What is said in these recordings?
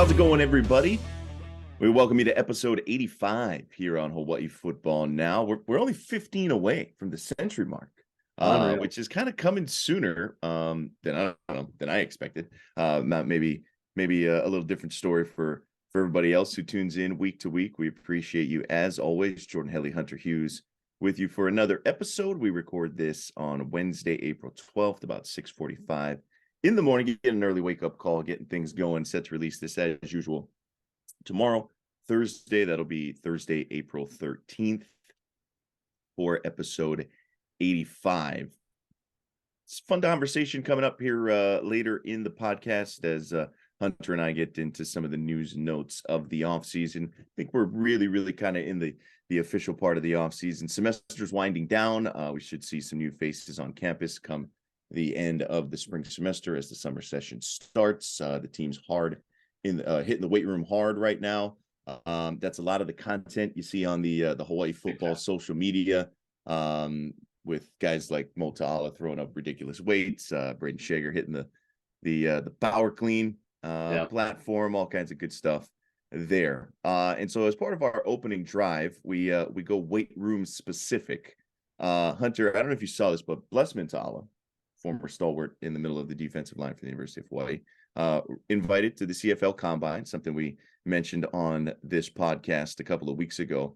How's it going, everybody? We welcome you to episode 85 here on Hawaii Football Now. We're only 15 away from the century mark, which is kind of coming sooner than I expected. Maybe a little different story for everybody else who tunes in week to week. We appreciate you as always. Jordan Helly, Hunter Hughes, with you for another episode. We record this on Wednesday, April 12th, about 6:45 in the morning. Get an early wake up call, getting things going. Set to release this as usual tomorrow, Thursday. That'll be Thursday, April 13th for episode 85. It's a fun conversation coming up here later in the podcast as Hunter and I get into some of the news and notes of the offseason. I think we're really kind of in the official part of the offseason. Semester's winding down. We should see some new faces on campus come the end of the spring semester as the summer session starts. The team's hard in hitting the weight room hard right now. That's a lot of the content you see on the Hawaii football social media, with guys like Mo Ta'ala throwing up ridiculous weights, Braden Shager hitting the power clean platform, all kinds of good stuff there. And so as part of our opening drive, we go weight room specific. Hunter, I don't know if you saw this, but Blessman Ta'ala, former stalwart in the middle of the defensive line for the University of Hawaii, invited to the CFL Combine, something we mentioned on this podcast a couple of weeks ago.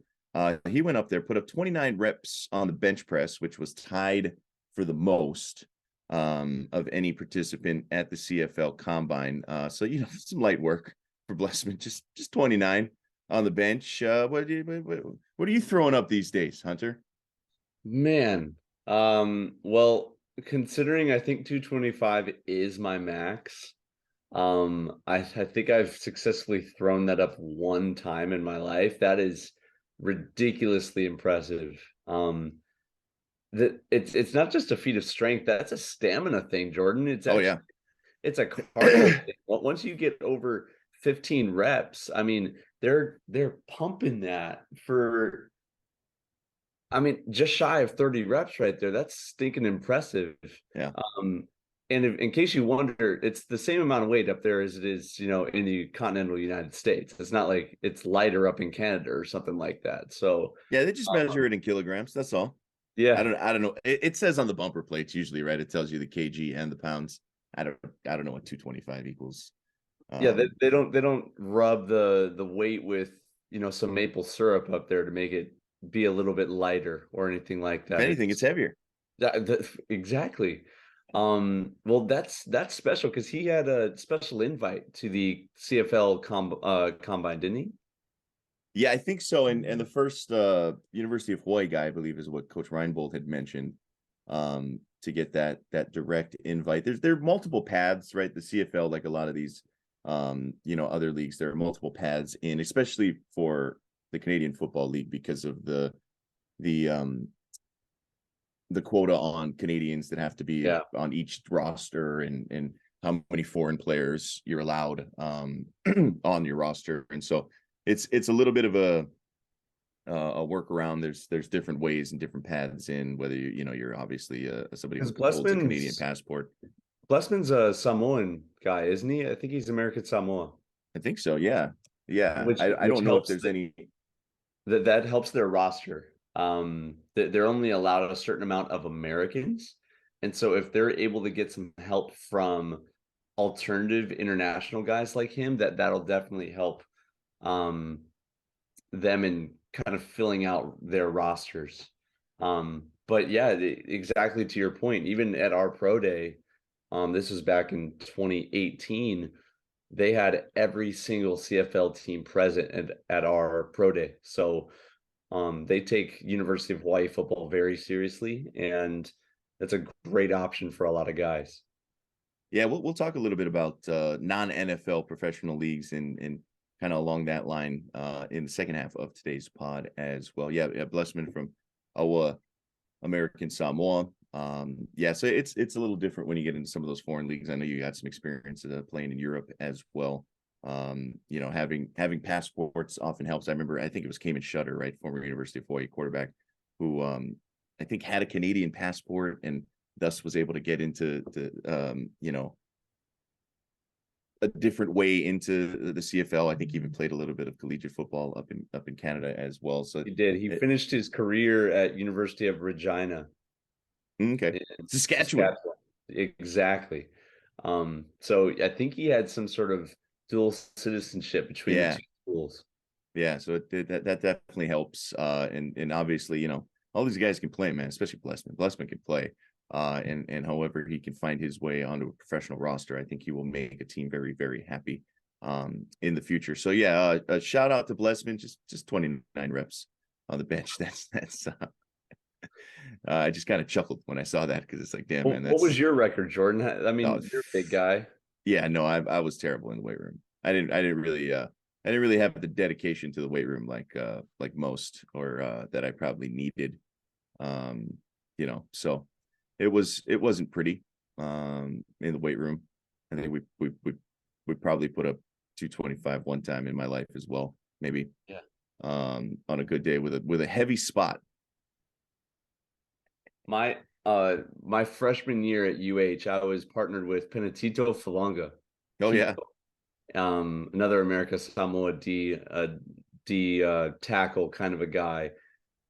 He went up there, put up 29 reps on the bench press, which was tied for the most of any participant at the CFL Combine. So, some light work for Blessman, just 29 on the bench. What are you throwing up these days, Hunter? Man, well, considering I think 225 is my max, I think I've successfully thrown that up one time in my life. That is ridiculously impressive. That it's not just a feat of strength, that's a stamina thing, Jordan. It's actually, it's a cardio thing. Once you get over 15 reps, I mean, they're pumping that for, just shy of 30 reps right there. That's stinking impressive. Yeah. And in case you wonder, it's the same amount of weight up there as it is, in the continental United States. It's not like it's lighter up in Canada or something like that. So yeah, they just measure it in kilograms. That's all. Yeah. I don't know. It says on the bumper plates usually, right? It tells you the kg and the pounds. I don't know what 225 equals. They don't rub the weight with, some maple syrup up there to make it be a little bit lighter or anything like that. If anything, it's heavier. Exactly. Well, that's special because he had a special invite to the CFL Combine, didn't he? Yeah, I think so. And the first University of Hawaii guy, I believe, is what Coach Reinbold had mentioned, to get that direct invite. There are multiple paths, right? The CFL, like a lot of these other leagues, there are multiple paths in, especially for the Canadian Football League, because of the quota on Canadians that have to be on each roster, and how many foreign players you're allowed on your roster. And so it's a little bit of a workaround. There's different ways and different paths in, whether you're obviously somebody who holds a Canadian passport. Blessman's a Samoan guy, isn't he? I think he's American Samoa. I think so. Yeah. I don't know if there's any that helps their roster. They're only allowed a certain amount of Americans, and so if they're able to get some help from alternative international guys like him, that'll definitely help them in kind of filling out their rosters. But yeah, exactly to your point, even at our pro day, this was back in 2018, they had every single CFL team present at our pro day. So they take University of Hawaii football very seriously, and that's a great option for a lot of guys. Yeah, we'll talk a little bit about non-NFL professional leagues and kind of along that line in the second half of today's pod as well. Yeah, Blessman from Awa, American Samoa. So it's a little different when you get into some of those foreign leagues. I know you had some experience playing in Europe as well. Having passports often helps. I think it was Cayman Shutter, right, former University of Hawaii quarterback, who I think had a Canadian passport and thus was able to get into the a different way into the CFL. I think he even played a little bit of collegiate football up in Canada as well. So He did. He finished his career at University of Regina. Okay. In Saskatchewan. Saskatchewan. Exactly. So I think he had some sort of dual citizenship between the Yeah. two schools. Yeah. So that definitely helps. And obviously, all these guys can play, man, especially Blessman. Blessman can play. And however he can find his way onto a professional roster, I think he will make a team very, very happy in the future. So yeah, a shout out to Blessman, just 29 reps on the bench. That's I just kind of chuckled when I saw that because it's like, damn, man, What was that's your record, Jordan? I oh, mean, you're a big guy. yeah, no, I was terrible in the weight room. I didn't really have the dedication to the weight room like most or that I probably needed. Um, so it wasn't pretty in the weight room. I think we probably put up 225 one time in my life as well, maybe. Yeah. On a good day with a heavy spot. My freshman year at UH, I was partnered with Penatito Falanga. Oh yeah. Another America Samoa D tackle kind of a guy,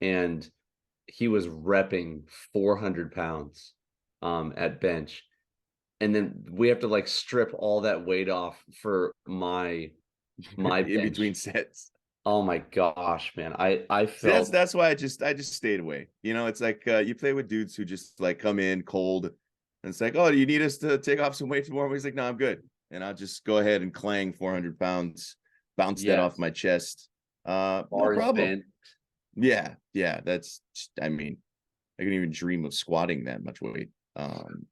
and he was repping 400 pounds at bench, and then we have to like strip all that weight off for my In bench. between sets. Oh my gosh, man. I See, felt that's why I just stayed away. It's like you play with dudes who just like come in cold and it's like, oh, do you need us to take off some weight tomorrow? He's like, no, I'm good. And I'll just go ahead and clang 400 pounds, bounce that off my chest. No problem. bent. Yeah. That's, I mean, I couldn't even dream of squatting that much weight.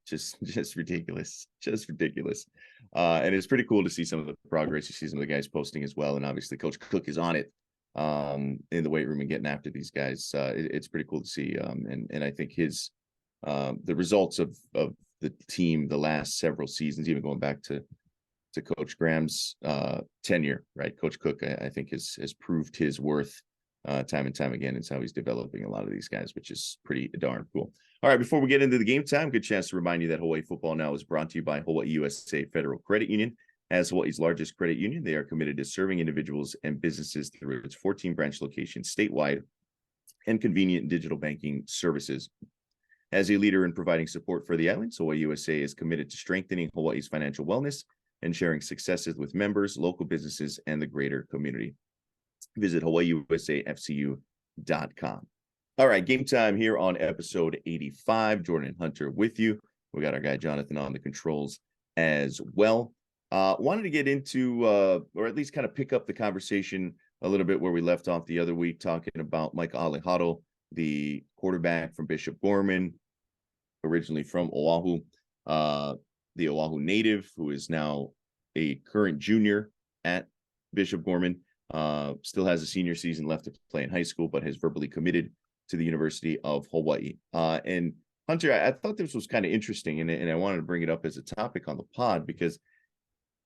Just ridiculous. Just ridiculous. And it's pretty cool to see some of the progress. You see some of the guys posting as well. And obviously Coach Cook is on it in the weight room and getting after these guys. It's pretty cool to see. And I think his the results of the team the last several seasons, even going back to Coach Graham's tenure, right? Coach Cook, I think has proved his worth time and time again. It's how he's developing a lot of these guys, which is pretty darn cool. All right, before we get into the game time, good chance to remind you that Hawaii Football Now is brought to you by Hawaii USA Federal Credit Union. As Hawaii's largest credit union, they are committed to serving individuals and businesses through its 14 branch locations statewide and convenient digital banking services. As a leader in providing support for the islands, Hawaii USA is committed to strengthening Hawaii's financial wellness and sharing successes with members, local businesses, and the greater community. Visit hawaiiusafcu.com. All right, game time here on episode 85. Jordan and Hunter with you. We got our guy Jonathan on the controls as well. Wanted to get into, or at least kind of pick up the conversation a little bit where we left off the other week, talking about Mike Alejado, the quarterback from Bishop Gorman, originally from Oahu, the Oahu native, who is now a current junior at Bishop Gorman. Still has a senior season left to play in high school, but has verbally committed to the University of Hawaii. And Hunter, I thought this was kind of interesting, and I wanted to bring it up as a topic on the pod because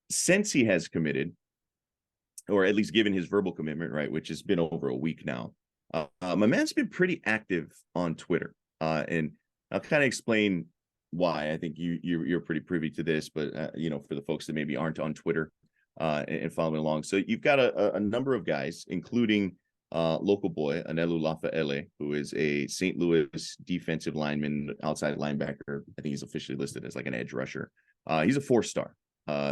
since he has committed, or at least given his verbal commitment, right, which has been over a week now, my man's been pretty active on Twitter. And I'll kind of explain why. I think you're pretty privy to this, but for the folks that maybe aren't on Twitter and following along. So you've got a number of guys, including local boy, Anelu Lafa'ele, who is a St. Louis defensive lineman, outside linebacker. I think he's officially listed as like an edge rusher. He's a 4-star.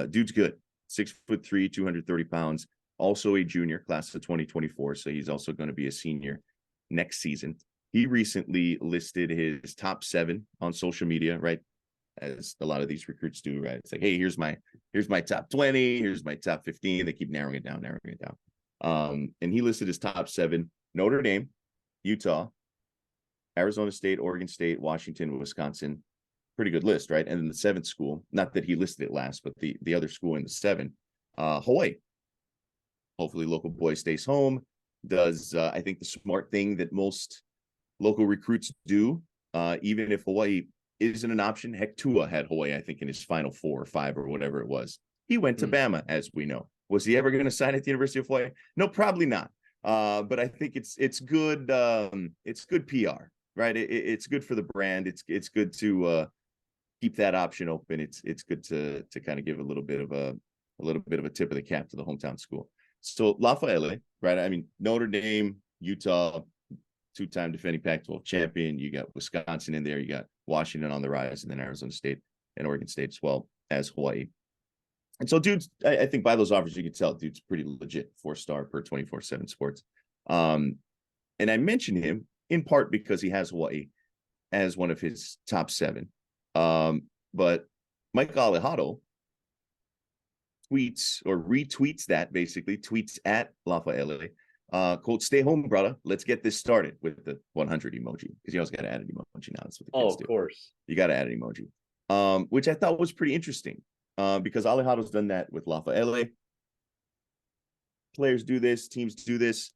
Dude's good. 6'3", 230 pounds. Also a junior, class of 2024. So he's also going to be a senior next season. He recently listed his top 7 on social media, right? As a lot of these recruits do, right? It's like, hey, here's my top 20, here's my top 15. They keep narrowing it down. And he listed his top 7: Notre Dame, Utah, Arizona State, Oregon State, Washington, Wisconsin. Pretty good list, right? And then the 7th school, not that he listed it last, but the other school in the 7, Hawaii. Hopefully local boy stays home, does I think the smart thing that most local recruits do, even if Hawaii isn't an option. Heck, Tua had Hawaii, I think, in his final 4 or 5 or whatever it was. He went to Bama, as we know. Was he ever going to sign at the University of Hawaii? No, probably not. But I think it's good. It's good PR, right? It's good for the brand. It's good to keep that option open. It's good to kind of give a little bit of a little bit of a tip of the cap to the hometown school. So Lafayette, right? I mean, Notre Dame, Utah, two-time defending Pac-12 champion. You got Wisconsin in there. You got Washington on the rise, and then Arizona State and Oregon State as well as Hawaii. And so, dude's, I think by those offers, you can tell dude's pretty legit, 4-star per 24/7 Sports. And I mentioned him in part because he has Hawaii as one of his top 7. But Mike Alejado tweets or retweets that, basically tweets at Lafayette, quote, "Stay home, brother. Let's get this started," with the 100 emoji, because you always got to add an emoji now. That's what the kids do. Of course. You got to add an emoji, which I thought was pretty interesting, because Alejado's done that with Lafayette. Players do this, teams do this.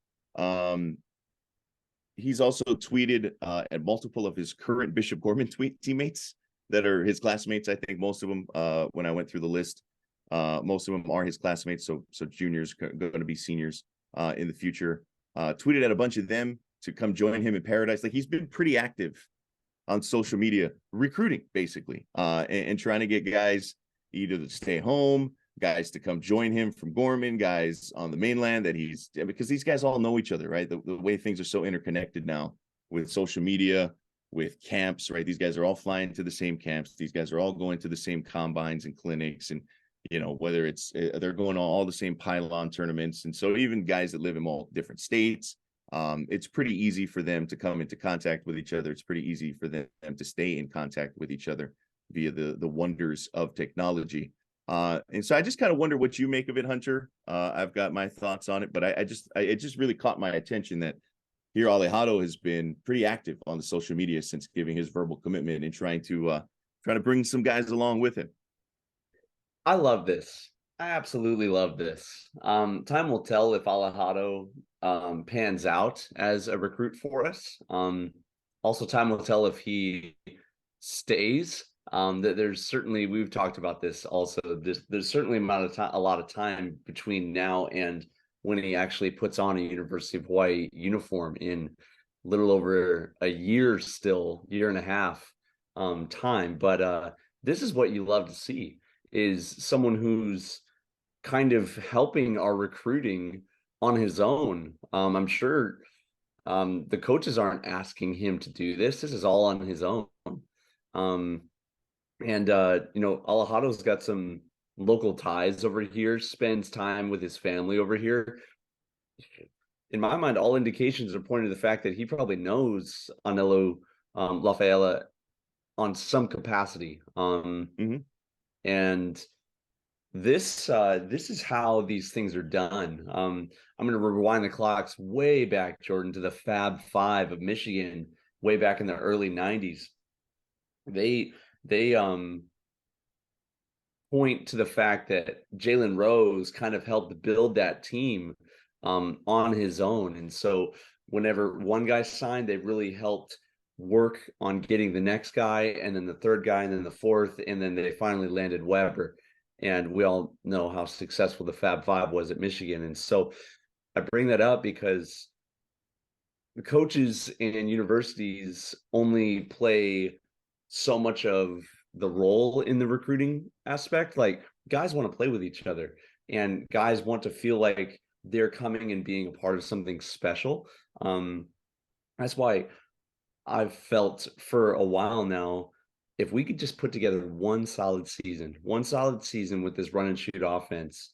He's also tweeted at multiple of his current Bishop Gorman teammates that are his classmates. I think most of them, when I went through the list, most of them are his classmates. So juniors going to be seniors in the future. Tweeted at a bunch of them to come join him in Paradise. Like, he's been pretty active on social media, recruiting basically, and trying to get guys either to stay home, guys to come join him from Gorman, guys on the mainland because these guys all know each other, right? The way things are so interconnected now with social media, with camps, right? These guys are all flying to the same camps. These guys are all going to the same combines and clinics, and whether it's they're going to all the same pylon tournaments. And so even guys that live in all different states, it's pretty easy for them to come into contact with each other. It's pretty easy for them to stay in contact with each other via the wonders of technology. And so I just kind of wonder what you make of it, Hunter. I've got my thoughts on it, but it just really caught my attention that here Alejado has been pretty active on the social media since giving his verbal commitment and trying to bring some guys along with him. I love this. I absolutely love this. Time will tell if Alejado pans out as a recruit for us. Also, time will tell if he stays. That there's certainly, we've talked about this also. There's certainly a lot of time between now and when he actually puts on a University of Hawaii uniform in a little over a year, still year and a half time. But this is what you love to see, is someone who's kind of helping our recruiting on his own. I'm sure the coaches aren't asking him to do this. This is all on his own. Alejado's got some local ties over here, spends time with his family over here. In my mind, all indications are pointing to the fact that he probably knows Anelo Lafayette on some capacity. And this is how these things are done. I'm going to rewind the clocks way back, Jordan, to the Fab Five of Michigan, way back in the early 90s. They point to the fact that Jalen Rose kind of helped build that team on his own. And so whenever one guy signed, they really helped work on getting the next guy, and then the third guy, and then the fourth, and then they finally landed Weber. And we all know how successful the Fab Five was at Michigan. And so I bring that up because the coaches in universities only play so much of the role in the recruiting aspect. Like, guys want to play with each other, and guys want to feel like they're coming and being a part of something special. That's why I've felt for a while now, if we could just put together one solid season with this run and shoot offense,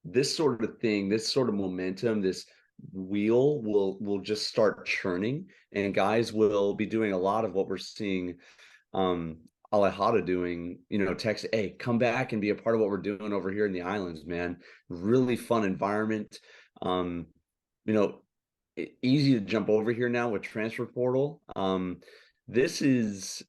this sort of thing, this sort of momentum, this wheel will just start churning, and guys will be doing a lot of what we're seeing Alejado doing, text, "Hey, come back and be a part of what we're doing over here in the islands, man. Really fun environment. Easy to jump over here now with transfer portal." This is,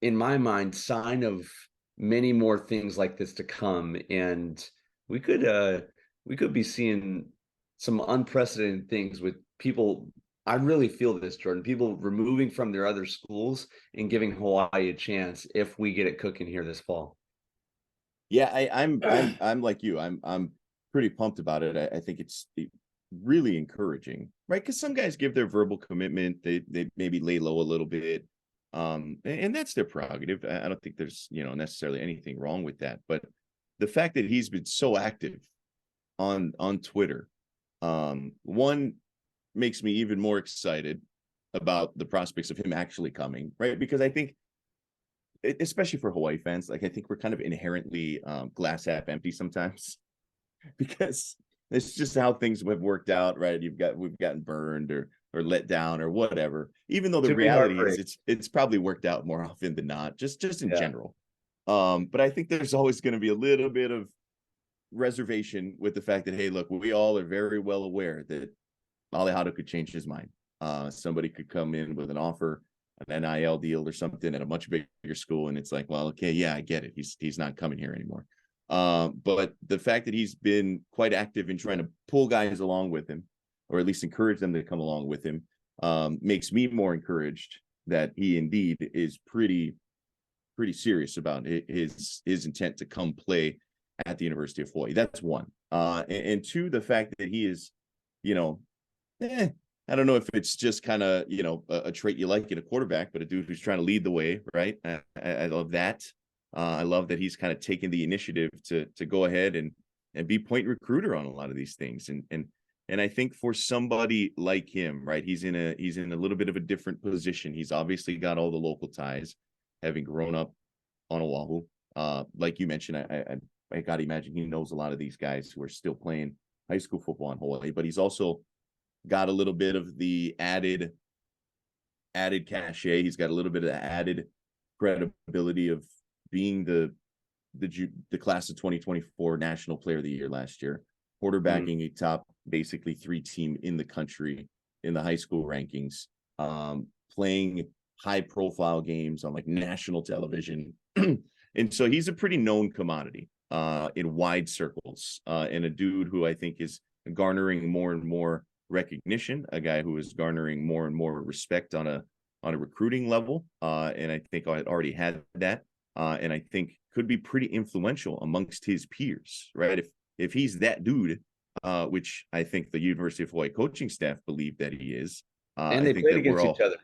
in my mind, sign of many more things like this to come, and we could be seeing some unprecedented things with people. I really feel this, Jordan. People removing from their other schools and giving Hawaii a chance if we get it cooking here this fall. Yeah, I'm like you. I'm pretty pumped about it. I think it's really encouraging, right? Because some guys give their verbal commitment, they maybe lay low a little bit, and that's their prerogative. I don't think there's necessarily anything wrong with that. But the fact that he's been so active on Twitter, one makes me even more excited about the prospects of him actually coming, right? Because I think, especially for Hawaii fans, like I think we're kind of inherently glass half empty sometimes because it's just how things have worked out, right? We've gotten burned or let down or whatever. Even though the Too many reality is heartbreaks. it's probably worked out more often than not, just in Yeah. general. But I think there's always going to be a little bit of reservation with the fact that, hey, look, we all are very well aware that Alejandro could change his mind. Somebody could come in with an offer, an NIL deal or something at a much bigger school, and it's like, well, okay, yeah, I get it. He's not coming here anymore. But the fact that he's been quite active in trying to pull guys along with him, or at least encourage them to come along with him, makes me more encouraged that he indeed is pretty serious about his intent to come play at the University of Hawaii. That's one. And two, the fact that he is, you know, I don't know if it's just kind of, a trait you like in a quarterback, but a dude who's trying to lead the way, right? I love that. I love that he's kind of taking the initiative to go ahead and be point recruiter on a lot of these things. And I think for somebody like him, right, he's in a little bit of a different position. He's obviously got all the local ties, having grown up on Oahu. Like you mentioned, I got to imagine he knows a lot of these guys who are still playing high school football in Hawaii, but he's also got a little bit of the added cachet. He's got a little bit of the added credibility of being the class of 2024 National Player of the Year last year, quarterbacking a top basically 3 team in the country in the high school rankings, playing high profile games on like national television. And so he's a pretty known commodity in wide circles, and a dude who I think is garnering more and more recognition, a guy who is garnering more and more respect on a recruiting level, and I think I already had that, and I think could be pretty influential amongst his peers, right? If he's that dude, which I think the University of Hawaii coaching staff believe that he is, And I they think played that we're against each all other.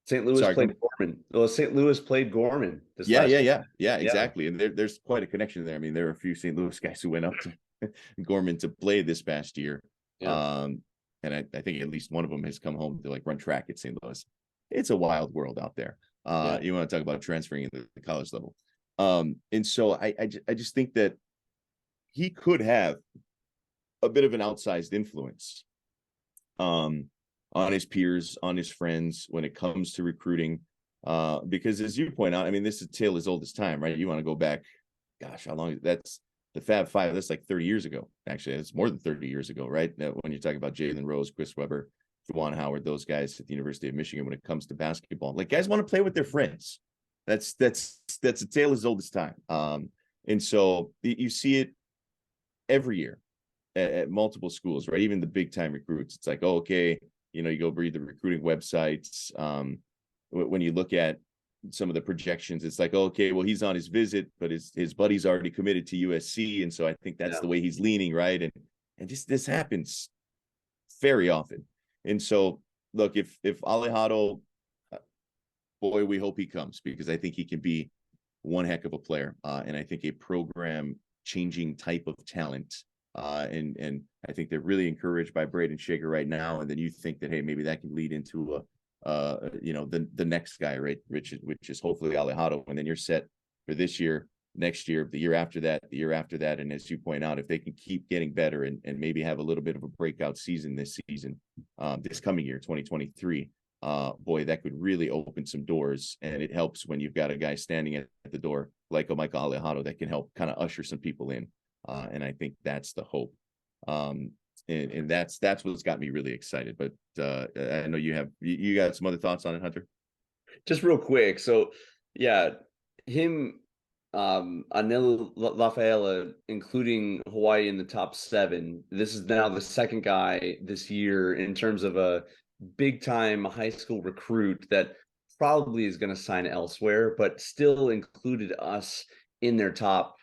St. Louis sorry. played Gorman. Well, St. Louis played Gorman this Yeah, last yeah, year. Yeah. exactly. And there's quite a connection there. I mean, there are a few St. Louis guys who went up to Gorman to play this past year. Yeah. And I think at least one of them has come home to like run track at St. Louis. It's a wild world out there. Yeah. You want to talk about transferring at the college level. And so I just think that he could have a bit of an outsized influence on his peers, on his friends when it comes to recruiting. Because as you point out, I mean, this is a tale as old as time, right? You want to go back, gosh, how long? That's the Fab Five. That's like 30 years ago. Actually, it's more than 30 years ago, right? When you're talking about Jalen Rose, Chris Webber, Juwan Howard, those guys at the University of Michigan, when it comes to basketball, like guys want to play with their friends. That's a tale as old as time. And so you see it every year at multiple schools, right? Even the big time recruits. It's like, oh, okay, you go read the recruiting websites. When you look at some of the projections, it's like, okay, well, he's on his visit, but his buddy's already committed to USC, and so I think that's the way he's leaning, right? And just this happens very often. And so, look, if Alejandro, boy, we hope he comes, because I think he can be one heck of a player, and I think a program changing type of talent. And I think they're really encouraged by Braden Shaker right now, and then you think that, hey, maybe that can lead into the next guy, right, which is hopefully Alejandro, and then you're set for this year, next year, the year after that, and as you point out, if they can keep getting better and maybe have a little bit of a breakout season this season, this coming year, 2023, boy, that could really open some doors, and it helps when you've got a guy standing at the door like a Michael Alejandro that can help kind of usher some people in, and I think that's the hope. And that's what's got me really excited. But I know you got some other thoughts on it, Hunter. Just real quick. So yeah, him, Anil Lafaela, including Hawaii in the top 7. This is now the second guy this year in terms of a big time high school recruit that probably is going to sign elsewhere, but still included us in their top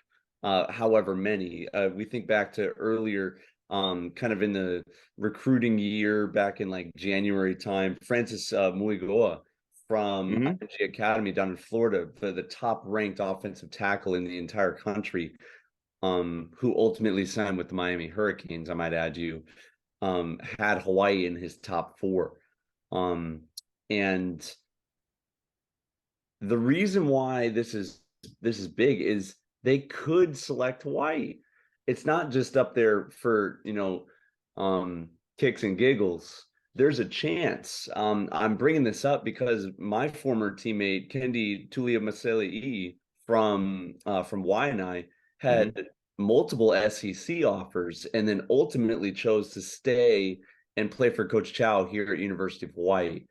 however many. We think back to earlier, kind of in the recruiting year back in like January time, Francis Muigoa from IMG Academy down in Florida, the top ranked offensive tackle in the entire country. who ultimately signed with the Miami Hurricanes, I might add you, had Hawaii in his top 4. And the reason why this is big is they could select Hawaii. It's not just up there for, kicks and giggles. There's a chance. I'm bringing this up because my former teammate Kendi Tuliamaseli'i from Waianae Mm-hmm. had multiple SEC offers and then ultimately chose to stay and play for Coach Chow here at University of Hawaii.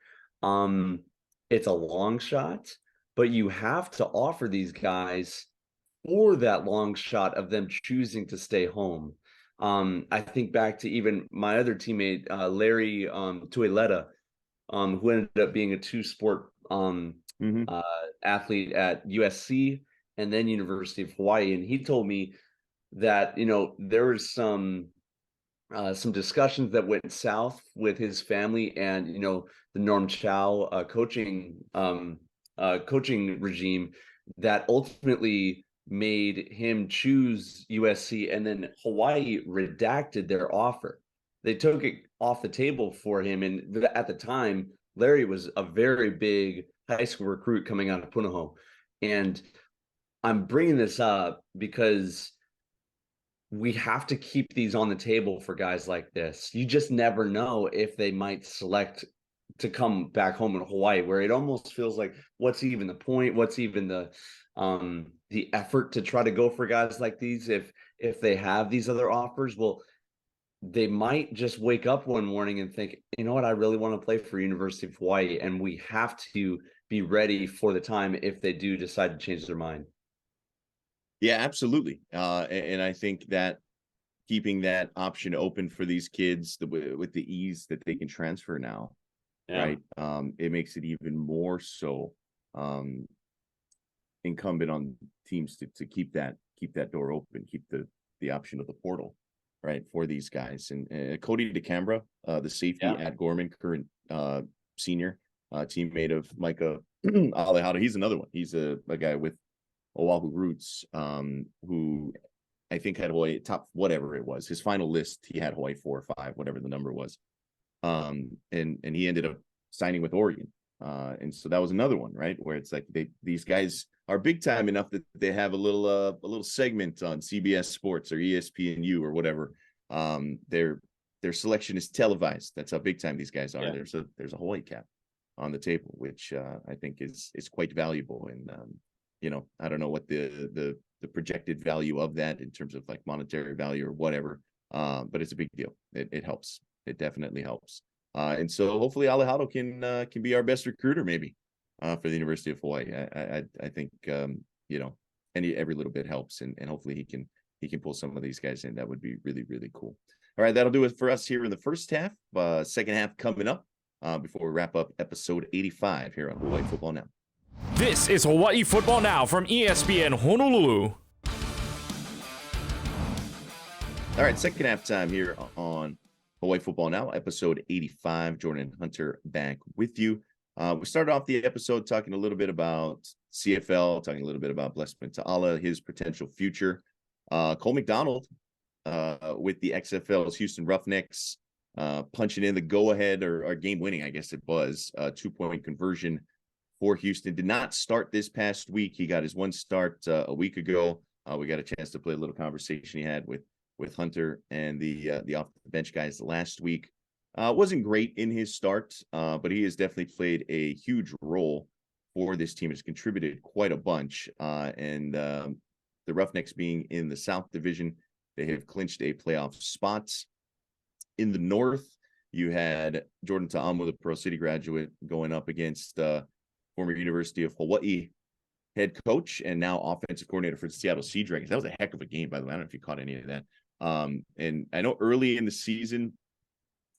It's a long shot, but you have to offer these guys for that long shot of them choosing to stay home. I think back to even my other teammate, Larry Tuileta, who ended up being a 2-sport Mm-hmm. athlete at USC and then University of Hawaii. And he told me that, there was some discussions that went south with his family and, the Norm Chow coaching regime that ultimately made him choose USC, and then Hawaii redacted their offer. They took it off the table for him. And at the time, Larry was a very big high school recruit coming out of Punahou. And I'm bringing this up because we have to keep these on the table for guys like this. You just never know if they might select to come back home in Hawaii, where it almost feels like, what's even the point? What's even the effort to try to go for guys like these if they have these other offers? Well, they might just wake up one morning and think, you know what, I really want to play for University of Hawaii, and we have to be ready for the time if they do decide to change their mind. Yeah, absolutely. And I think that keeping that option open for these kids with the ease that they can transfer now, Yeah. right? It makes it even more so incumbent on teams to keep that door open, keep the option of the portal, right, for these guys. And Cody DeCambra, the safety at Gorman, current senior teammate of Micah Alejado, he's another one. He's a guy with Oahu roots, who I think had Hawaii top whatever it was. His final list, he had Hawaii 4 or 5, whatever the number was. And he ended up signing with Oregon. And so that was another one, right? Where it's like these guys are big time enough that they have a little segment on CBS Sports or ESPNU or whatever. Their selection is televised. That's how big time these guys are. Yeah. There's a Hawaii cap on the table, which I think is quite valuable. And I don't know what the projected value of that in terms of like monetary value or whatever, but it's a big deal. It helps. It definitely helps. And so hopefully Alejado can be our best recruiter maybe for the University of Hawaii. I think every little bit helps, and hopefully he can pull some of these guys in. That would be really, really cool. All right, that'll do it for us here in the first half. Second half coming up before we wrap up episode 85 here on Hawaii Football Now. This is Hawaii Football Now from ESPN Honolulu. All right, second half time here on Hawaii Football Now, episode 85. Jordan Hunter back with you. We started off the episode talking a little bit about CFL, talking a little bit about Bless Ta'ala, his potential future. Cole McDonald with the XFL's Houston Roughnecks punching in the go-ahead or game-winning, I guess it was, 2-point conversion for Houston. Did not start this past week. He got his one start a week ago. We got a chance to play a little conversation he had with Hunter and the off the bench guys last week. Wasn't great in his start, but he has definitely played a huge role for this team. Has contributed quite a bunch. And the Roughnecks being in the South Division, they have clinched a playoff spot. In the North, you had Jordan Ta'amu, the Pearl City graduate, going up against former University of Hawaii head coach and now offensive coordinator for the Seattle Sea Dragons. That was a heck of a game, by the way. I don't know if you caught any of that. And I know early in the season,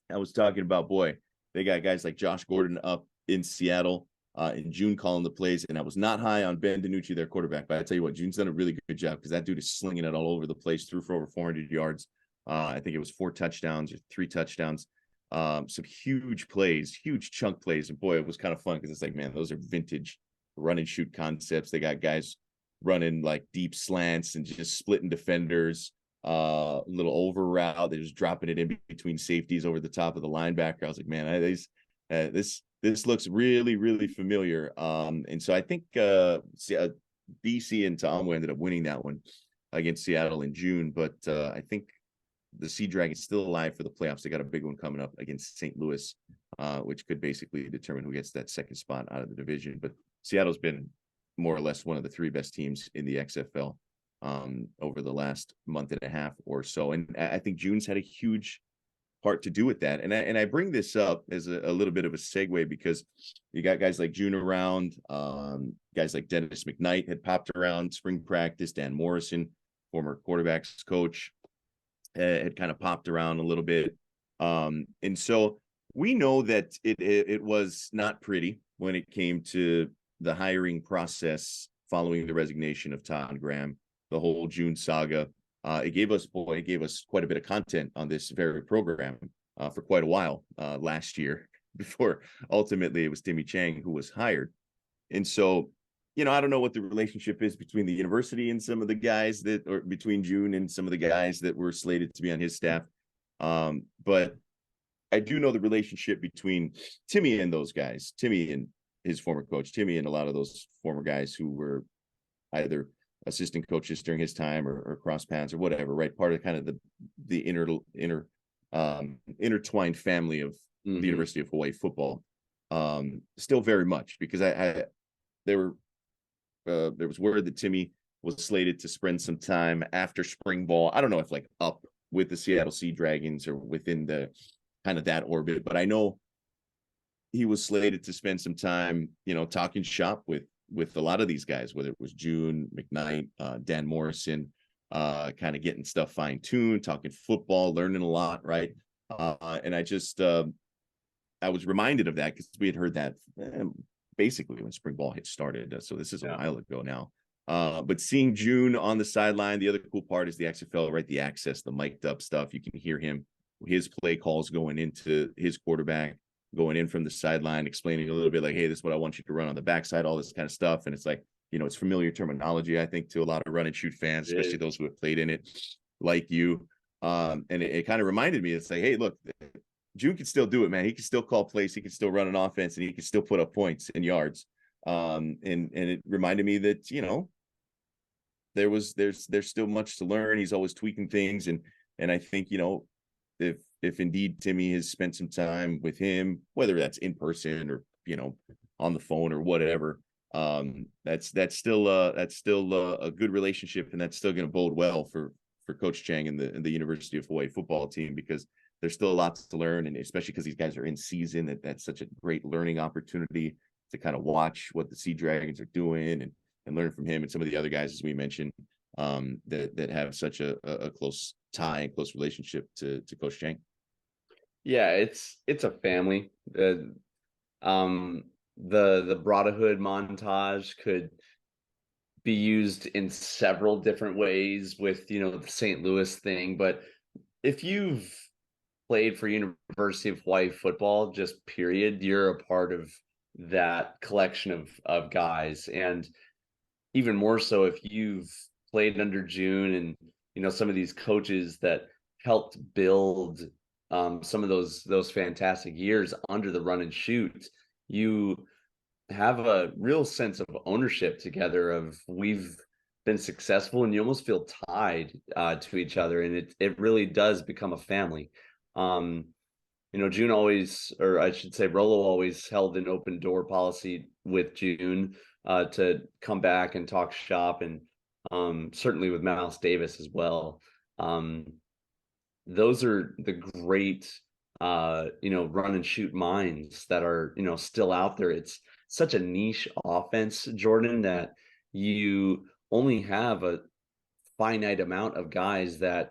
I was talking about, boy, they got guys like Josh Gordon up in Seattle in June calling the plays, and I was not high on Ben DiNucci, their quarterback, but I tell you what, June's done a really good job because that dude is slinging it all over the place, threw for over 400 yards. I think it was 4 touchdowns or 3 touchdowns. Some huge plays, huge chunk plays, and boy, it was kind of fun because it's like, man, those are vintage run and shoot concepts. They got guys running like deep slants and just splitting defenders, little over route. They're just dropping it in between safeties over the top of the linebacker. I was like, man, this looks really, really familiar. And so I think BC and Tom ended up winning that one against Seattle in June, but I think the Sea Dragons still alive for the playoffs. They got a big one coming up against St. Louis, which could basically determine who gets that second spot out of the division. But Seattle's been more or less one of the 3 best teams in the XFL over the last month and a half or so. And I think June's had a huge part to do with that. And I bring this up as a little bit of a segue because you got guys like June around, guys like Dennis McKnight had popped around spring practice, Dan Morrison, former quarterbacks coach, had kind of popped around a little bit. And so we know that it was not pretty when it came to the hiring process following the resignation of Todd Graham, the whole June saga. It gave us quite a bit of content on this very program for quite a while last year before ultimately it was Timmy Chang who was hired. And so, I don't know what the relationship is between the university and some of the guys or between June and some of the guys that were slated to be on his staff. But I do know the relationship between Timmy and those guys, Timmy and his former coach, Timmy and a lot of those former guys who were either assistant coaches during his time or cross paths or whatever, right? Part of kind of the intertwined family of the University of Hawaii football. Still very much, because there was word that Timmy was slated to spend some time after spring ball. I don't know if like up with the Seattle Sea Dragons or within the kind of that orbit, but I know he was slated to spend some time, talking shop with a lot of these guys, whether it was June, McKnight, Dan Morrison, kind of getting stuff fine-tuned, talking football, learning a lot, right? And I just I was reminded of that because we had heard that basically when spring ball had started. So this is a while ago now. But seeing June on the sideline, the other cool part is the XFL, right? The access, the mic'd up stuff. You can hear his play calls going into his quarterback, going in from the sideline, explaining a little bit like, hey, this is what I want you to run on the backside, all this kind of stuff. And it's like, it's familiar terminology, I think, to a lot of run and shoot fans, especially those who have played in it like you. And it kind of reminded me, it's like, hey, look, June can still do it, man. He can still call plays. He can still run an offense, and he can still put up points and yards. And it reminded me that, there's still much to learn. He's always tweaking things. And I think, if indeed Timmy has spent some time with him, whether that's in person or, on the phone or whatever, that's still a good relationship. And that's still going to bode well for Coach Chang and the University of Hawaii football team, because there's still a lot to learn, and especially because these guys are in season, that's such a great learning opportunity to kind of watch what the Sea Dragons are doing and learn from him and some of the other guys, as we mentioned, that have such a close tie and close relationship to Coach Chang. Yeah, it's a family. The Brotherhood montage could be used in several different ways with the St. Louis thing, but if you've played for University of Hawaii football, just period, you're a part of that collection of guys. And even more so if you've played under June and some of these coaches that helped build some of those fantastic years under the run and shoot, you have a real sense of ownership together of we've been successful, and you almost feel tied to each other, and it really does become a family. June always, or I should say Rolo always held an open door policy with June to come back and talk shop, and certainly with Mouse Davis as well. Those are the great run and shoot minds that are still out there. It's such a niche offense, Jordan, that you only have a finite amount of guys that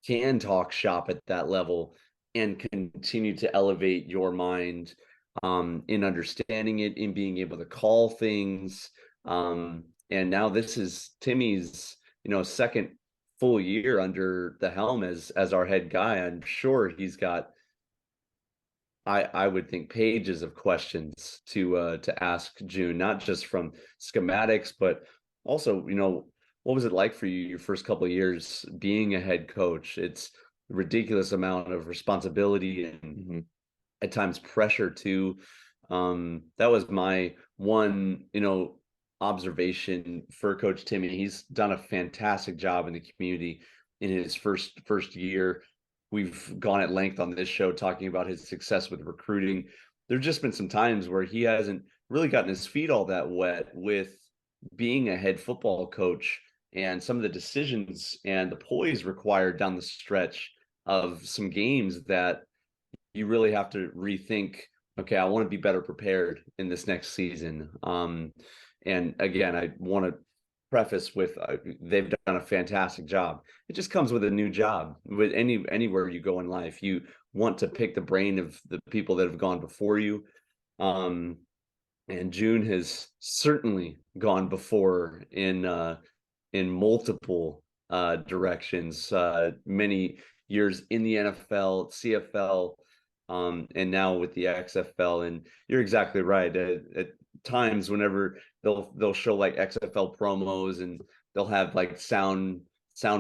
can talk shop at that level and continue to elevate your mind in understanding it, in being able to call things. And now this is Timmy's, second full year under the helm as our head guy. I'm sure he's got, I would think, pages of questions to ask June, not just from schematics, but also, what was it like for you your first couple of years being a head coach? It's a ridiculous amount of responsibility and at times pressure too. That was my one, observation for Coach Timmy. He's done a fantastic job in the community in his first year. We've gone at length on this show talking about his success with recruiting. There's just been some times where he hasn't really gotten his feet all that wet with being a head football coach and some of the decisions and the poise required down the stretch of some games that you really have to rethink. Okay, I want to be better prepared in this next season. And again, I want to preface with they've done a fantastic job. It just comes with a new job. With anywhere you go in life, you want to pick the brain of the people that have gone before you. And June has certainly gone before in multiple directions. Many years in the NFL, CFL, and now with the XFL. And you're exactly right. At times, whenever they'll show like XFL promos, and they'll have like sound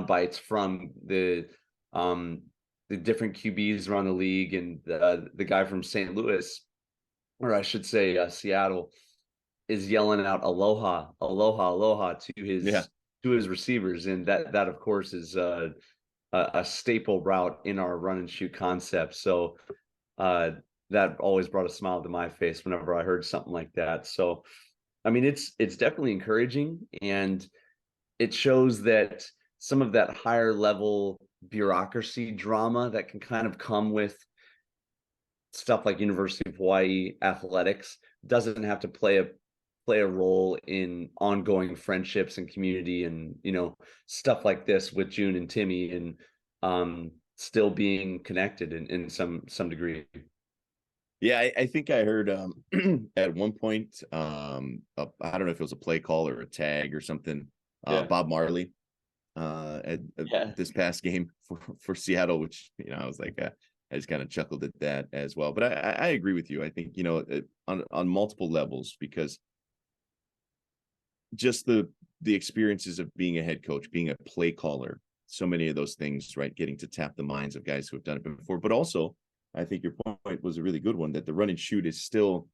bites from the different QBs around the league, and the guy from St. Louis, or I should say Seattle, is yelling out aloha, aloha, aloha to his receivers, and that of course is a staple route in our run and shoot concept. So that always brought a smile to my face whenever I heard something like that. So I mean, it's definitely encouraging, and it shows that some of that higher level bureaucracy drama that can kind of come with stuff like University of Hawaii athletics doesn't have to play a role in ongoing friendships and community, and stuff like this with June and Timmy, and still being connected in some degree. Yeah, I think I heard at one point, I don't know if it was a play call or a tag or something, Bob Marley at this past game for Seattle, which I was like, I just kind of chuckled at that as well. But I agree with you. I think on multiple levels, because just the experiences of being a head coach, being a play caller, so many of those things, right? Getting to tap the minds of guys who have done it before, but also I think your point was a really good one, that the run and shoot is still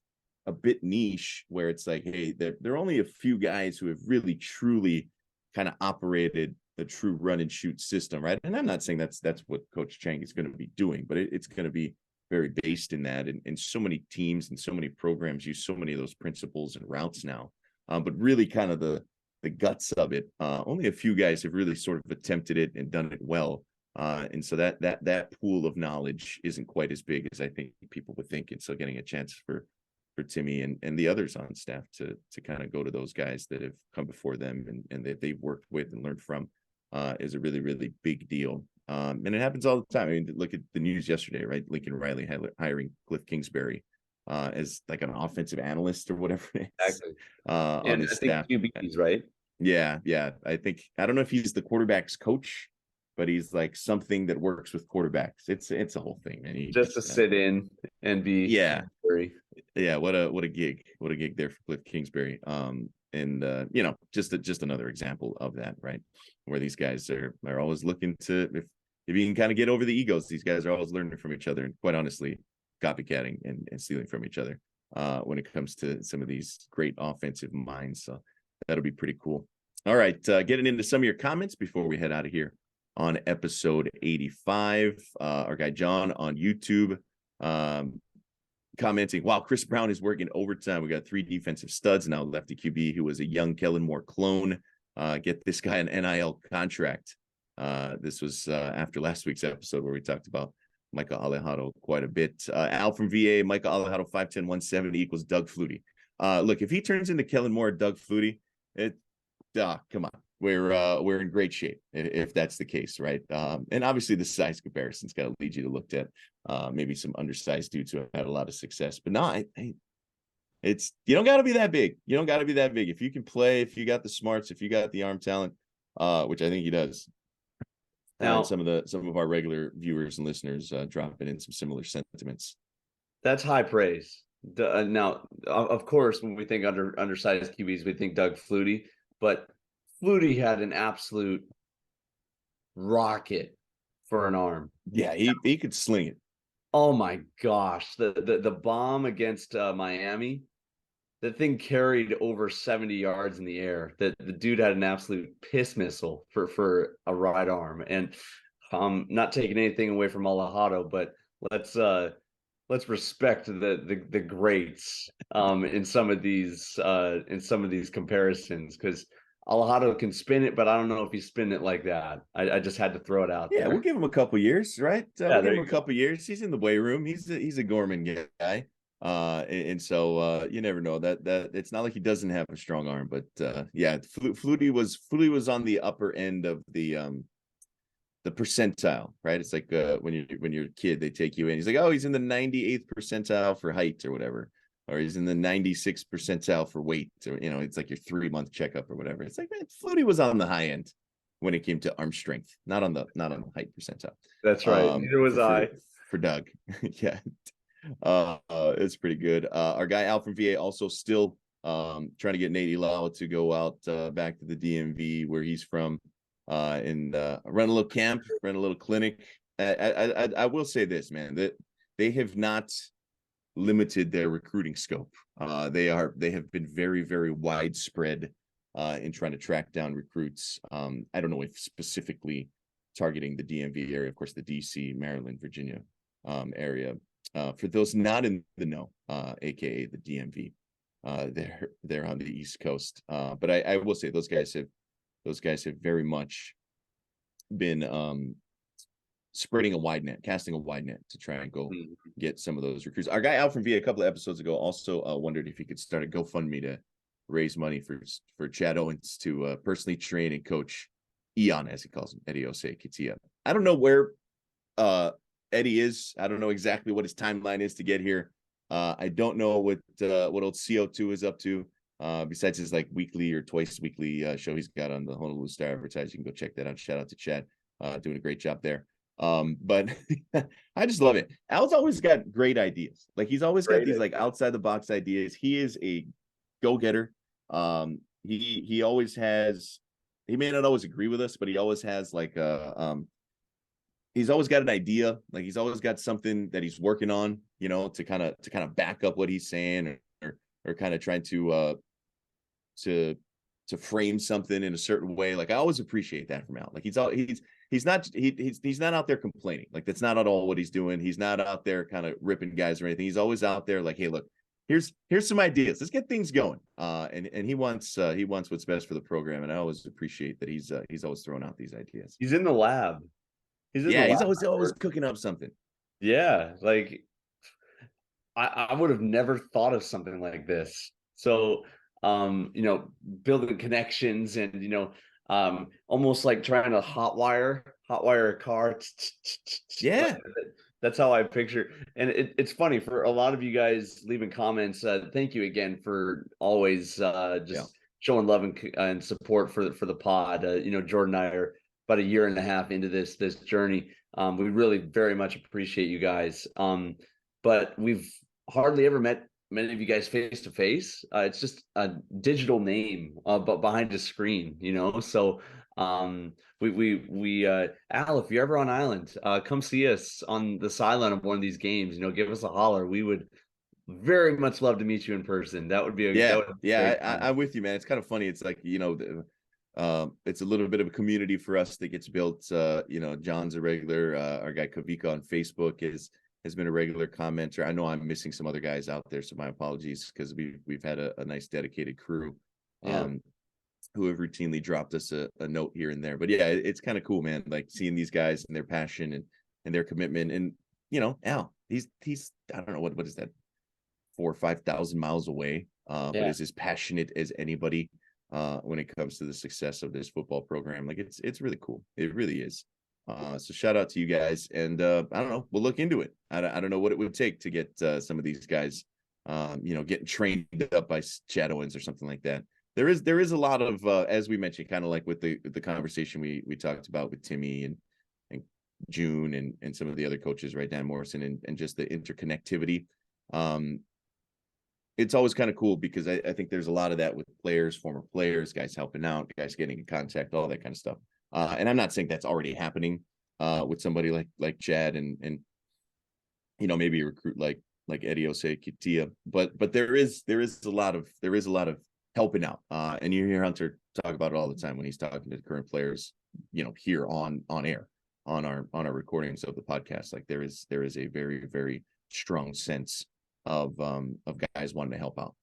a bit niche, where it's like, hey, there are only a few guys who have really truly kind of operated the true run and shoot system, right? And I'm not saying that's what Coach Chang is going to be doing, but it's going to be very based in that. And so many teams and so many programs use so many of those principles and routes now. But really kind of the guts of it, only a few guys have really sort of attempted it and done it well. And so that pool of knowledge isn't quite as big as I think people would think. And so getting a chance for Timmy and the others on staff to kind of go to those guys that have come before them and that they've worked with and learned from is a really, really big deal. And it happens all the time. I mean, look at the news yesterday, right? Lincoln Riley hiring Cliff Kingsbury as like an offensive analyst or whatever it is. Exactly. On his staff. QBs, right? Yeah. I don't know if he's the quarterback's coach, but he's like something that works with quarterbacks. It's a whole thing, man. Just to sit in and be what a gig there for Cliff Kingsbury. Just another example of that, right? Where these guys are always looking to, if you can kind of get over the egos, these guys are always learning from each other, and quite honestly, copycatting and stealing from each other when it comes to some of these great offensive minds. So that'll be pretty cool. All right, getting into some of your comments before we head out of here on episode 85. Our guy John on YouTube commenting, wow, Chris Brown is working overtime. We got 3 defensive studs now, lefty QB who was a young Kellen Moore clone. Get this guy an NIL contract. This was after last week's episode where we talked about Michael Alejado quite a bit. Al from VA, Michael Alejado 5'10", 170 equals Doug Flutie. Look, if he turns into Kellen Moore, Doug Flutie, come on. We're in great shape if that's the case, right? And obviously the size comparison's got to lead you to look at maybe some undersized dudes who have had a lot of success. But no, it's you don't got to be that big. You don't got to be that big. If you can play, if you got the smarts, if you got the arm talent, which I think he does. Now, some of our regular viewers and listeners dropping in some similar sentiments. That's high praise. Now, of course, when we think undersized QBs, we think Doug Flutie, but Flutie had an absolute rocket for an arm. Yeah, he could sling it. Oh my gosh, the bomb against Miami, that thing carried over 70 yards in the air. The dude had an absolute piss missile for a right arm. And not taking anything away from Alejado, but let's respect the greats in some of these comparisons, because Alejado can spin it, but I don't know if he's spinning it like that. I just had to throw it out Yeah, there. we'll give him a couple years, right? Yeah, We'll give there him a you go. couple years. He's in the weight room. He's a Gorman guy. And so you never know that it's not like he doesn't have a strong arm, but yeah, Flutie was on the upper end of the percentile, right? It's like when you're a kid, they take you in. He's like, oh, he's in the 98th percentile for height or whatever, or he's in the 96th percentile for weight, or it's like your 3-month checkup or whatever. It's like, man, Flutie was on the high end when it came to arm strength, not on the height percentile. That's right. Neither was I. For Doug. Yeah. It's pretty good. Our guy Al from VA also still trying to get Nate Ilawa to go out back to the DMV where he's from, and run a little camp, run a little clinic. I will say this, man, that they have not limited their recruiting scope. They have been very, very widespread in trying to track down recruits. I don't know if specifically targeting the DMV area, of course, the DC, Maryland, Virginia area. For those not in the know, aka the DMV, they're on the East Coast. But I will say those guys have very much been spreading a wide net, casting a wide net to try and go get some of those recruits. Our guy Al from VA a couple of episodes ago also wondered if he could start a GoFundMe to raise money for Chad Owens to personally train and coach Eon, as he calls him, Eddie Osei Katia. I don't know where Eddie is. I don't know exactly what his timeline is to get here. I don't know what old CO2 is up to. Besides his like weekly or twice weekly show he's got on the Honolulu Star Advertising. You can go check that out. Shout out to Chad, doing a great job there. But I just love it. Al's always got great ideas. Like he's always got these like outside the box ideas. He is a go-getter. He always has. He may not always agree with us, but he always has like he's always got an idea. Like he's always got something that he's working on, to kind of back up what he's saying, or kind of trying to frame something in a certain way. Like I always appreciate that from Al. Like he's not out there complaining. Like that's not at all what he's doing. He's not out there kind of ripping guys or anything. He's always out there like, hey, look, here's some ideas. Let's get things going. And he wants what's best for the program. And I always appreciate that he's always throwing out these ideas. He's in the lab. He's always cooking up something. Yeah, like I would have never thought of something like this. So building connections and almost like trying to hotwire a car. Yeah. That's how I picture. And it's funny for a lot of you guys leaving comments. Thank you again for always showing love and support for the pod. Jordan and I are about a year and a half into this journey. We really very much appreciate you guys. But we've hardly ever met many of you guys face to face. It's just a digital name, but behind a screen, So we Al, if you're ever on island, come see us on the sideline of one of these games. Give us a holler. We would very much love to meet you in person. That would be I'm with you, man. It's kind of funny. It's like it's a little bit of a community for us that gets built. John's a regular. Our guy Kavika on Facebook has been a regular commenter. I know I'm missing some other guys out there, so my apologies, because we've had a nice dedicated crew who have routinely dropped us a note here and there. But yeah, it's kind of cool, man. Like seeing these guys and their passion and their commitment. And Al, he's I don't know what is that, 4,000 or 5,000 miles away, but is as passionate as anybody when it comes to the success of this football program. Like it's really cool. It really is. So shout out to you guys, and I don't know, we'll look into it. I don't know what it would take to get some of these guys getting trained up by Chad Owens or something like that. There is a lot of as we mentioned, kind of like with the conversation we talked about with Timmy and June and some of the other coaches, right, Dan Morrison, and just the interconnectivity. it's always kind of cool because I think there's a lot of that with players, former players, guys helping out, guys getting in contact, all that kind of stuff. And I'm not saying that's already happening with somebody like Chad and maybe a recruit like Eddie Osei Kitia, but there is a lot of helping out. And you hear Hunter talk about it all the time when he's talking to current players, here on air on our recordings of the podcast. Like there is a very, very strong sense of guys wanting to help out.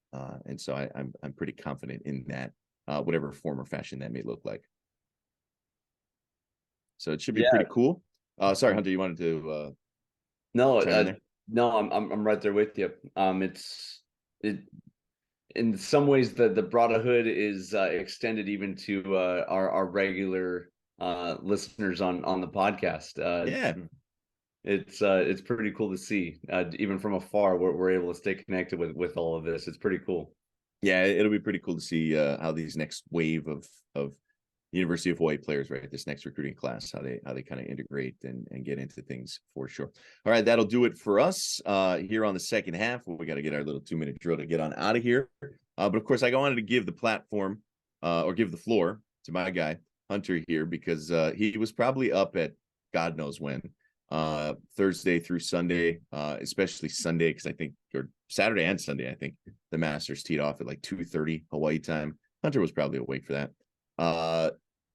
And so I'm pretty confident in that, whatever form or fashion that may look like. So it should be pretty cool. Sorry, Hunter, you wanted to no, chime in there? no, I'm right there with you. It in some ways the brotherhood is extended even to our regular listeners on the podcast. Yeah. It's pretty cool to see, even from afar, we're able to stay connected with all of this. It's pretty cool. Yeah, it'll be pretty cool to see how these next wave of University of Hawaii players, right? This next recruiting class, how they kind of integrate and get into things for sure. All right, that'll do it for us here on the second half. We got to get our little 2-minute drill to get on out of here. But of course, I wanted to give the platform or give the floor to my guy Hunter here because he was probably up at God knows when, Thursday through Sunday, especially Sunday because I think, or Saturday and Sunday, I think the Masters teed off at like 2:30 Hawaii time. Hunter was probably awake for that.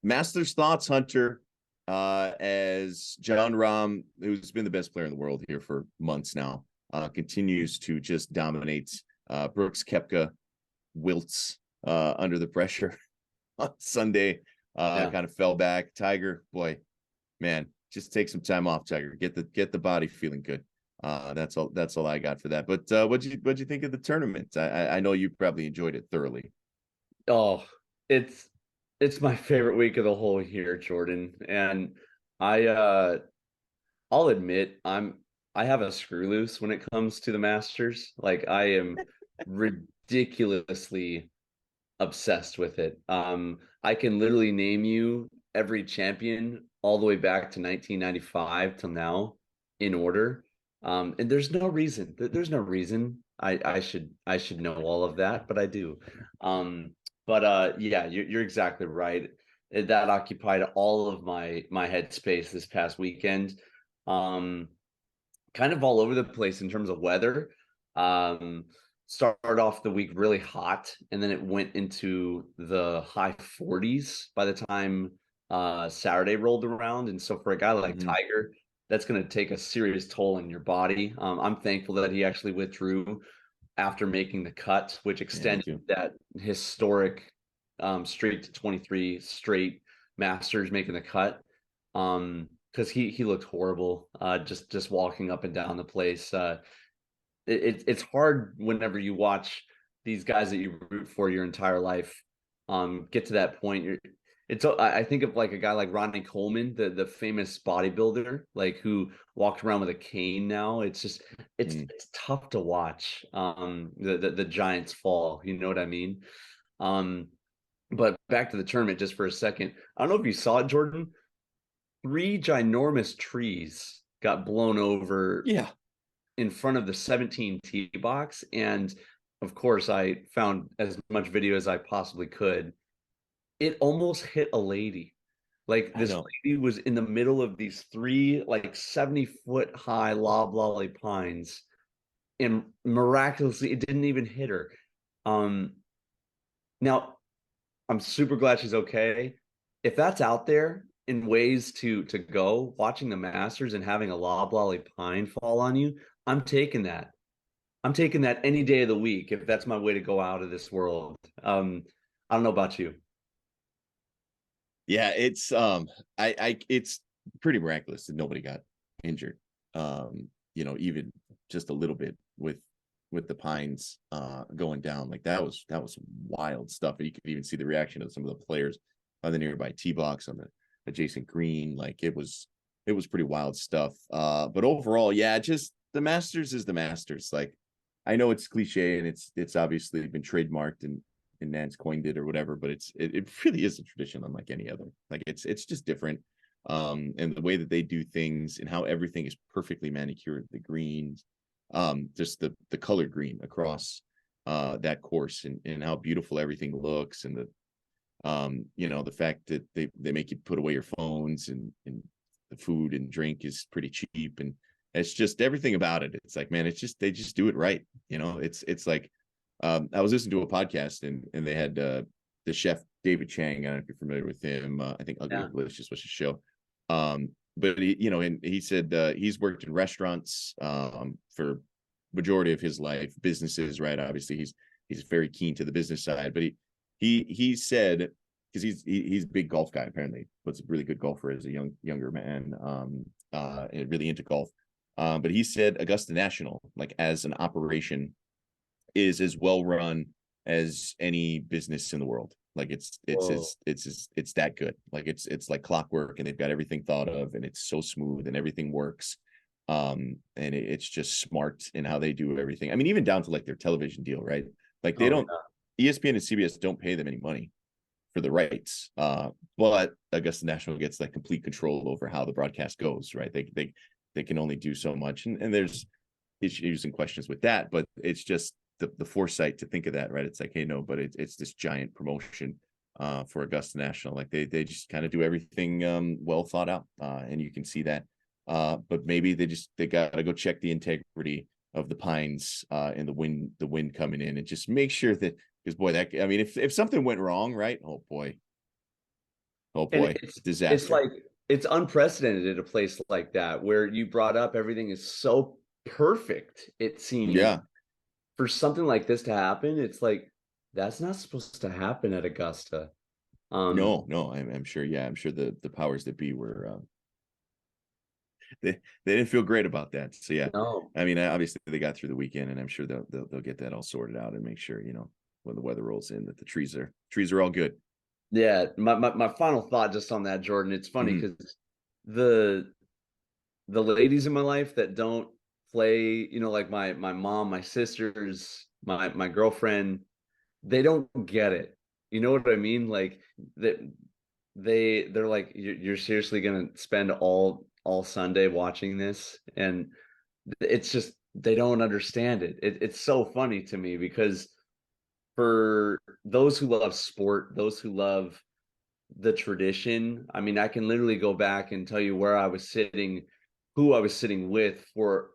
Masters thoughts, Hunter, as John Rahm, who's been the best player in the world here for months now, continues to just dominate. Brooks Koepka wilts under the pressure on Sunday, kind of fell back. Tiger, boy, man, just take some time off, Tiger. Get the body feeling good. That's all I got for that. But what'd you think of the tournament? I know you probably enjoyed it thoroughly. Oh, it's my favorite week of the whole year, Jordan. And I'll admit I have a screw loose when it comes to the Masters. Like I am ridiculously obsessed with it. I can literally name you every champion all the way back to 1995 till now in order. And there's no reason. There's no reason I should know all of that, but I do. But yeah, you're exactly right. That occupied all of my headspace this past weekend. Um, Kind of all over the place in terms of weather. Started off the week really hot, and then it went into the high 40s by the time Saturday rolled around. And so for a guy like Tiger, that's going to take a serious toll on your body. I'm thankful that he actually withdrew after making the cut, which extended that historic streak to 23 straight Masters making the cut. Because he looked horrible, just walking up and down the place. It's hard whenever you watch these guys that you root for your entire life get to that point. I think of like a guy like Ronnie Coleman, the famous bodybuilder, like who walked around with a cane now. It's tough to watch the Giants fall. You know what I mean? But back to the tournament just for a second. I don't know if you saw it, Jordan. 3 ginormous trees got blown over in front of the 17 tee box. And of course, I found as much video as I possibly could. It almost hit a lady. Like this lady was in the middle of these 3 like 70-foot high loblolly pines, and miraculously it didn't even hit her. Now I'm super glad she's okay. If that's out there in ways to go, watching the Masters and having a loblolly pine fall on you, I'm taking that. I'm taking that any day of the week if that's my way to go out of this world. I don't know about you. Yeah, it's it's pretty miraculous that nobody got injured. Even just a little bit with the pines going down. Like that was wild stuff. And you could even see the reaction of some of the players on the nearby tee box on the adjacent green. Like it was pretty wild stuff. But overall, yeah, just the Masters is the Masters. Like I know it's cliche and it's obviously been trademarked and Nance coined it or whatever, but it really is a tradition unlike any other. Like it's just different. And the way that they do things and how everything is perfectly manicured, the greens, just the color green across that course and how beautiful everything looks, and the fact that they make you put away your phones, and the food and drink is pretty cheap, and it's just everything about it. It's like, man, they just do it right. It's like, I was listening to a podcast and they had the chef David Chang. I don't know if you're familiar with him. I think Ugly Delicious was his show. But and he said he's worked in restaurants for majority of his life, businesses, right? Obviously, he's very keen to the business side, but he said, because he's a big golf guy, apparently, was a really good golfer as a younger man, and really into golf. But he said Augusta National, like as an operation, is as well run as any business in the world. Like it's that good. Like it's like clockwork, and they've got everything thought of, and it's so smooth, and everything works. And it's just smart in how they do everything. I mean, even down to like their television deal, right? Like they don't, ESPN and CBS don't pay them any money for the rights. But Augusta National gets like complete control over how the broadcast goes, right? They can only do so much, and there's issues and questions with that, but it's just the foresight to think of that, right? It's like, hey, no, but it's this giant promotion for Augusta National. Like they just kind of do everything well thought out, and you can see that. But maybe they got to go check the integrity of the pines and the wind coming in, and just make sure that, because boy, that, I mean, if something went wrong, right? Oh boy, it's disaster. It's like, it's unprecedented at a place like that, where you brought up everything is so perfect. It seems, for something like this to happen, it's like, that's not supposed to happen at Augusta. No, I'm sure. Yeah, I'm sure the powers that be were they didn't feel great about that. So yeah, no. I mean, obviously they got through the weekend, and I'm sure they'll get that all sorted out and make sure, when the weather rolls in, that the trees are all good. Yeah, my final thought just on that, Jordan. It's funny because the ladies in my life that don't play, like my mom, my sisters, my girlfriend, they don't get it. You know what I mean? Like that they're like, you're seriously gonna spend all Sunday watching this? And it's just, they don't understand it. It's so funny to me, because for those who love sport, those who love the tradition, I mean, I can literally go back and tell you where I was sitting, who I was sitting with for,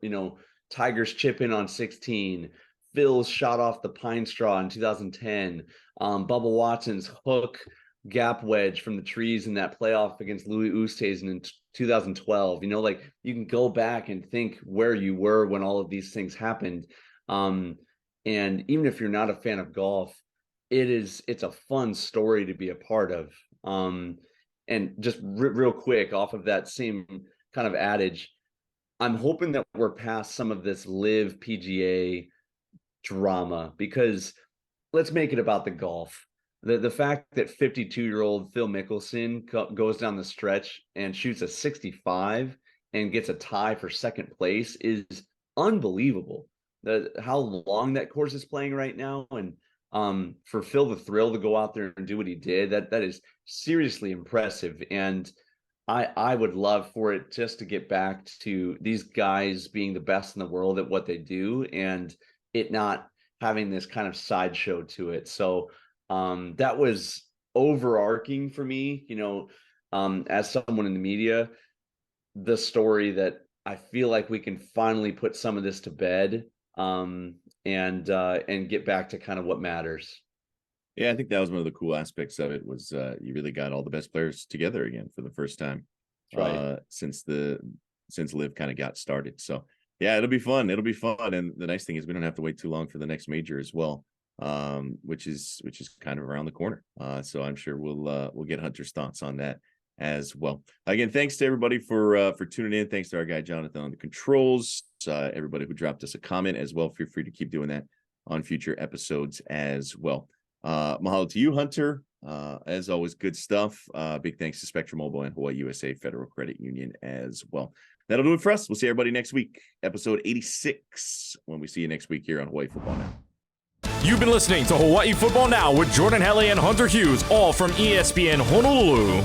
Tigers chip in on 16, Phil's shot off the pine straw in 2010, Bubba Watson's hook gap wedge from the trees in that playoff against Louis Oosthuizen in 2012. Like, you can go back and think where you were when all of these things happened. And even if you're not a fan of golf, it's a fun story to be a part of. And just real quick, off of that same kind of adage, I'm hoping that we're past some of this live PGA drama, because let's make it about the golf. The fact that 52-year-old Phil Mickelson goes down the stretch and shoots a 65 and gets a tie for second place is unbelievable. How long that course is playing right now, and for Phil the Thrill to go out there and do what he did, that is seriously impressive. And I would love for it just to get back to these guys being the best in the world at what they do, and it not having this kind of sideshow to it. So that was overarching for me, as someone in the media, the story that I feel like we can finally put some of this to bed, and get back to kind of what matters. Yeah, I think that was one of the cool aspects of it, was you really got all the best players together again for the first time, since Live kind of got started. So yeah, it'll be fun. And the nice thing is we don't have to wait too long for the next major as well, which is kind of around the corner. So I'm sure we'll get Hunter's thoughts on that as well. Again, thanks to everybody for tuning in. Thanks to our guy Jonathan on the controls. Everybody who dropped us a comment as well. Feel free to keep doing that on future episodes as well. Mahalo to you, Hunter. As always, good stuff. Big thanks to Spectrum Mobile and Hawaii USA Federal Credit Union as well. That'll do it for us. We'll see everybody next week, episode 86, when we see you next week here on Hawaii Football Now. You've been listening to Hawaii Football Now with Jordan Helly and Hunter Hughes, all from ESPN Honolulu.